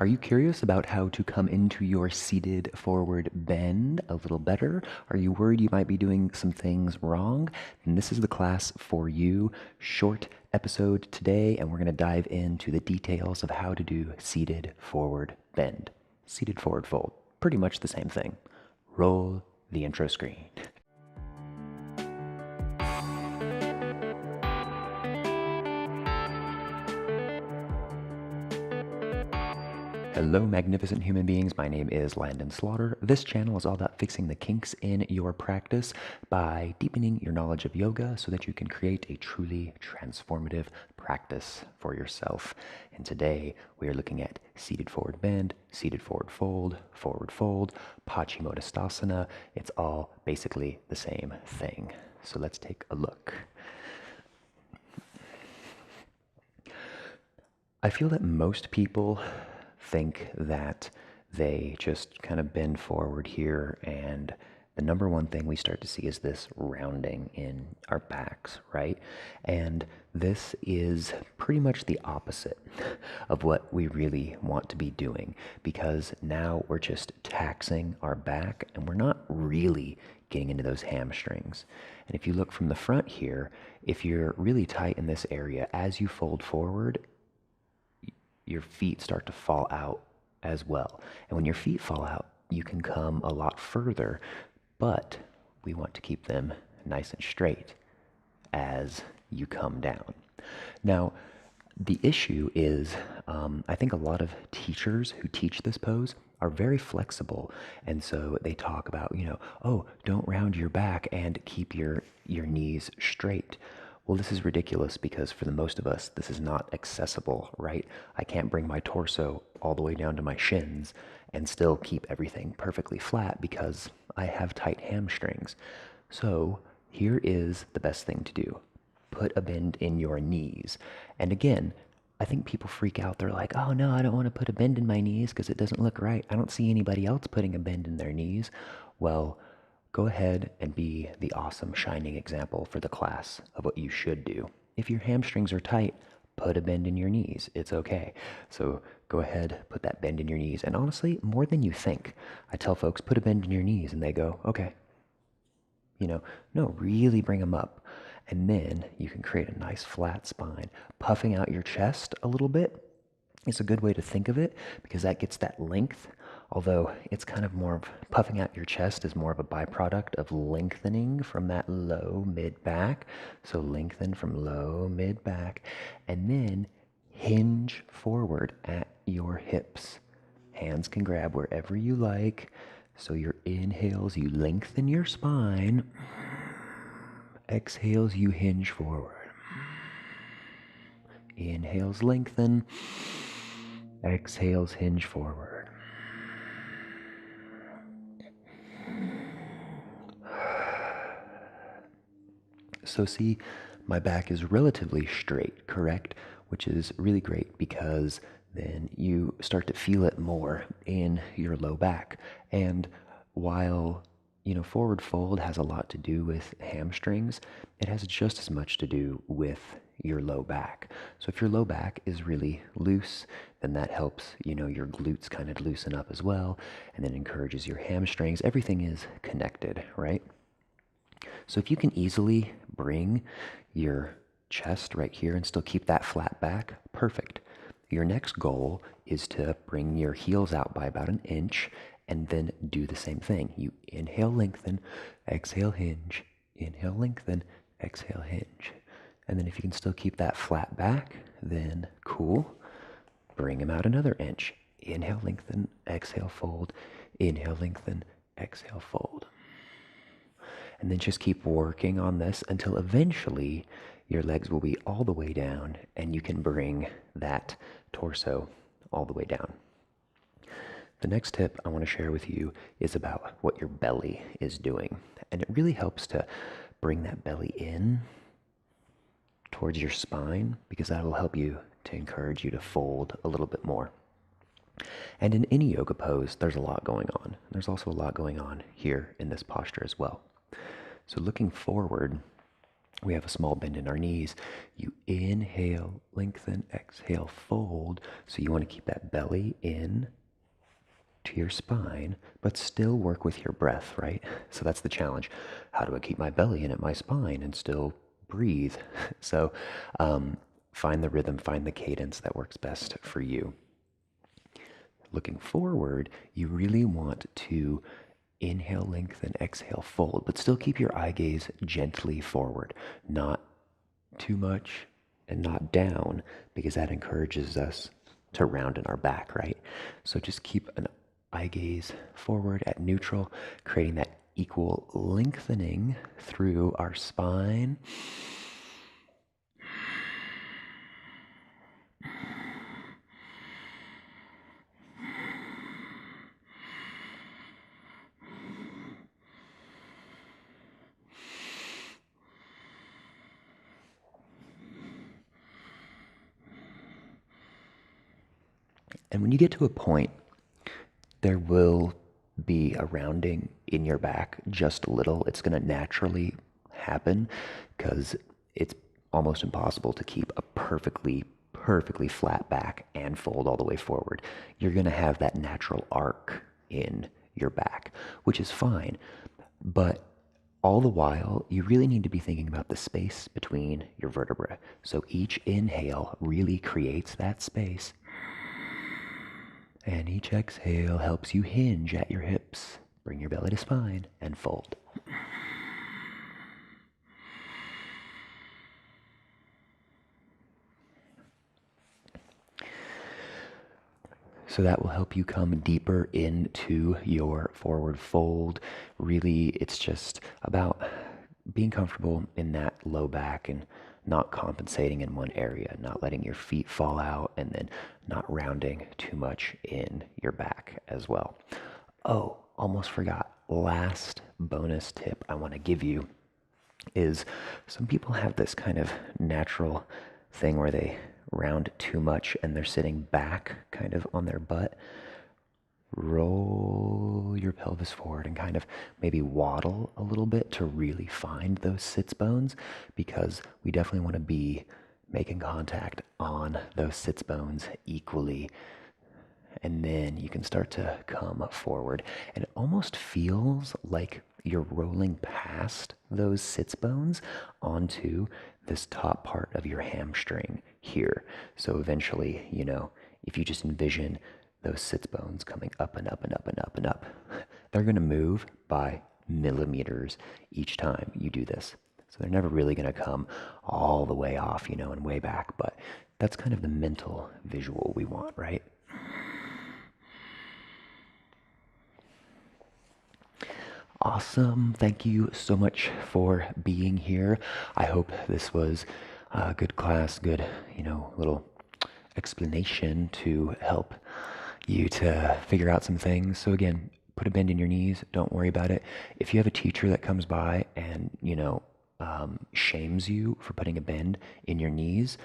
Are you curious about how to come into your seated forward bend a little better? Are you worried you might be doing some things wrong? Then this is the class for you. Short episode today, and we're going to dive into the details of how to do seated forward bend. Seated forward fold. Pretty much the same thing. Roll the intro screen. Hello, magnificent human beings. My name is Landon Slaughter. This channel is all about fixing the kinks in your practice by deepening your knowledge of yoga so that you can create a truly transformative practice for yourself. And today we are looking at seated forward bend, seated forward fold, Paschimottanasana. It's all basically the same thing. So let's take a look. I feel that most people think that they just kind of bend forward here, and the number one thing we start to see is this rounding in our backs, right? And this is pretty much the opposite of what we really want to be doing, because now we're just taxing our back and we're not really getting into those hamstrings. And if you look from the front here, if you're really tight in this area, as you fold forward, your feet start to fall out as well. And when your feet fall out, you can come a lot further, but we want to keep them nice and straight as you come down. Now, the issue is, I think a lot of teachers who teach this pose are very flexible. And so they talk about, oh, don't round your back and keep your knees straight. Well, this is ridiculous because for the most of us, this is not accessible, right? I can't bring my torso all the way down to my shins and still keep everything perfectly flat because I have tight hamstrings. So here is the best thing to do. Put a bend in your knees. And again, I think people freak out. They're like, oh no, I don't want to put a bend in my knees because it doesn't look right. I don't see anybody else putting a bend in their knees. Well, go ahead and be the awesome shining example for the class of what you should do. If your hamstrings are tight, put a bend in your knees. It's okay. So go ahead, put that bend in your knees. And honestly, more than you think. I tell folks, put a bend in your knees, and they go, okay. No, really bring them up. And then you can create a nice flat spine. Puffing out your chest a little bit is a good way to think of it because that gets that length. Although it's kind of more of puffing out your chest is more of a byproduct of lengthening from that low mid back. So lengthen from low mid back and then hinge forward at your hips. Hands can grab wherever you like. So your inhales, you lengthen your spine. Exhales, you hinge forward. Inhales, lengthen. Exhales, hinge forward. So see, my back is relatively straight, correct? Which is really great because then you start to feel it more in your low back. And while, forward fold has a lot to do with hamstrings, it has just as much to do with your low back. So if your low back is really loose, then that helps, your glutes kind of loosen up as well, and then encourages your hamstrings. Everything is connected, right? So if you can easily bring your chest right here and still keep that flat back, perfect. Your next goal is to bring your heels out by about 1 inch and then do the same thing. You inhale, lengthen, exhale, hinge, inhale, lengthen, exhale, hinge. And then if you can still keep that flat back, then cool. Bring them out another inch. Inhale, lengthen, exhale, fold, inhale, lengthen, exhale, fold. And then just keep working on this until eventually your legs will be all the way down and you can bring that torso all the way down. The next tip I want to share with you is about what your belly is doing. And it really helps to bring that belly in towards your spine because that will help you to encourage you to fold a little bit more. And in any yoga pose, there's a lot going on. There's also a lot going on here in this posture as well. So looking forward, we have a small bend in our knees. You inhale, lengthen, exhale, fold. So you want to keep that belly in to your spine, but still work with your breath, right? So that's the challenge. How do I keep my belly in at my spine and still breathe? So find the rhythm, find the cadence that works best for you. Looking forward, you really want to inhale, lengthen, exhale, fold, but still keep your eye gaze gently forward, not too much and not down, because that encourages us to round in our back, right? So just keep an eye gaze forward at neutral, creating that equal lengthening through our spine. And when you get to a point, there will be a rounding in your back just a little. It's going to naturally happen because it's almost impossible to keep a perfectly flat back and fold all the way forward. You're going to have that natural arc in your back, which is fine. But all the while, you really need to be thinking about the space between your vertebrae. So each inhale really creates that space. And each exhale helps you hinge at your hips. Bring your belly to spine and fold. So that will help you come deeper into your forward fold. Really, it's just about being comfortable in that low back and not compensating in one area, not letting your feet fall out, and then not rounding too much in your back as well. Oh, almost forgot. Last bonus tip I want to give you is some people have this kind of natural thing where they round too much and they're sitting back kind of on their butt. Roll your pelvis forward and kind of maybe waddle a little bit to really find those sits bones, because we definitely want to be making contact on those sits bones equally. And then you can start to come forward, and it almost feels like you're rolling past those sits bones onto this top part of your hamstring here. So eventually, if you just envision those sits bones coming up and up and up and up and up, they're going to move by millimeters each time you do this. So they're never really going to come all the way off, and way back, but that's kind of the mental visual we want, right? Awesome. Thank you so much for being here. I hope this was a good class, good, little explanation to help you to figure out some things. So again, put a bend in your knees. Don't worry about it. If you have a teacher that comes by and, shames you for putting a bend in your knees,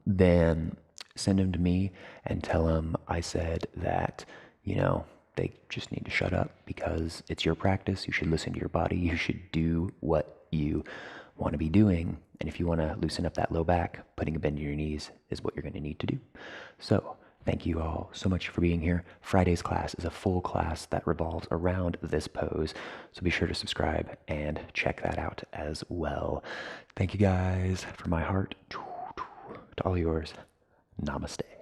then send them to me and tell them I said that, they just need to shut up because it's your practice. You should listen to your body. You should do what you want to be doing. And if you want to loosen up that low back, putting a bend in your knees is what you're going to need to do. So thank you all so much for being here. Friday's class is a full class that revolves around this pose. So be sure to subscribe and check that out as well. Thank you guys. From my heart to all yours. Namaste.